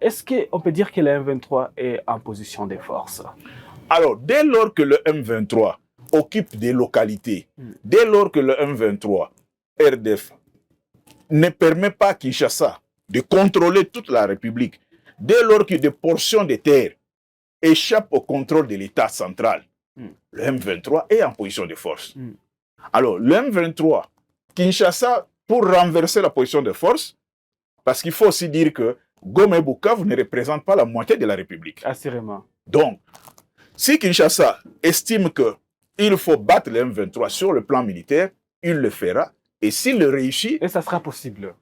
Est-ce qu'on peut dire que le M23 est en position de force? Alors, dès lors que le M23 occupe des localités, dès lors que le M23, RDF, ne permet pas à Kinshasa de contrôler toute la République, dès lors que des portions de terre échappent au contrôle de l'État central, le M23 est en position de force. Alors, le M23, Kinshasa, pour renverser la position de force, parce qu'il faut aussi dire que Goma et Bukavu ne représentent pas la moitié de la République. Assurément. Donc, si Kinshasa estime qu'il faut battre le M23 sur le plan militaire, il le fera. Et s'il le réussit... Et ça sera possible.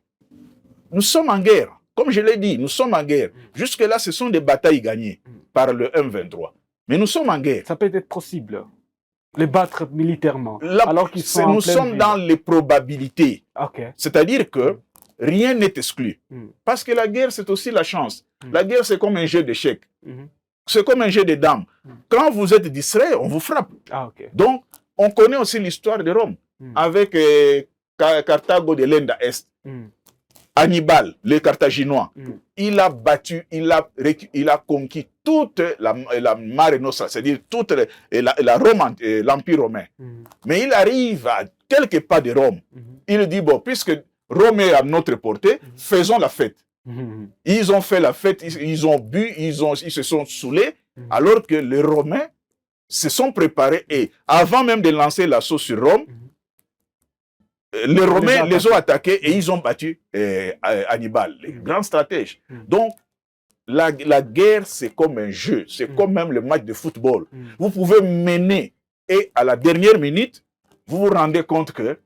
Nous sommes en guerre. Comme je l'ai dit, nous sommes en guerre. Jusque-là, ce sont des batailles gagnées par le M23. Mais nous sommes en guerre. Ça peut être possible. Les battre militairement. Alors qu'ils sont nous sommes dans les probabilités. Okay. C'est-à-dire que rien n'est exclu. Parce que la guerre, c'est aussi la chance. La guerre, c'est comme un jeu d'échecs. C'est comme un jeu de dames. Quand vous êtes distrait, on vous frappe. Okay. Donc, on connaît aussi l'histoire de Rome. Avec Carthago de l'Inde Est. Hannibal, le Carthaginois, il a battu, il a conquis toute la Mare Nostra, c'est-à-dire toute l'Empire romain. Mais il arrive à quelques pas de Rome. Il dit, bon, puisque Rome est à notre portée, faisons la fête. Ils ont fait la fête, ils ont bu, ils se sont saoulés, alors que les Romains se sont préparés et avant même de lancer l'assaut sur Rome, les Romains les ont attaqués et ils ont battu Hannibal, les grands stratèges. Donc, la guerre, c'est comme un jeu, c'est comme même le match de football. Vous pouvez mener et à la dernière minute, vous vous rendez compte que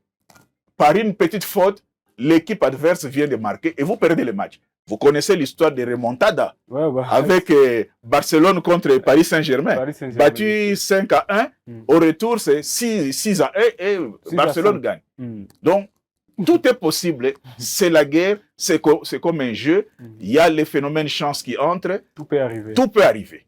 par une petite faute, l'équipe adverse vient de marquer et vous perdez le match. Vous connaissez l'histoire de remontada avec Barcelone contre Paris Saint-Germain. Battu 5-1, au retour c'est 6-1 et Barcelone gagne. Donc, tout est possible. C'est la guerre, c'est comme un jeu. Il y a les phénomènes chance qui entrent. Tout peut arriver. Tout peut arriver.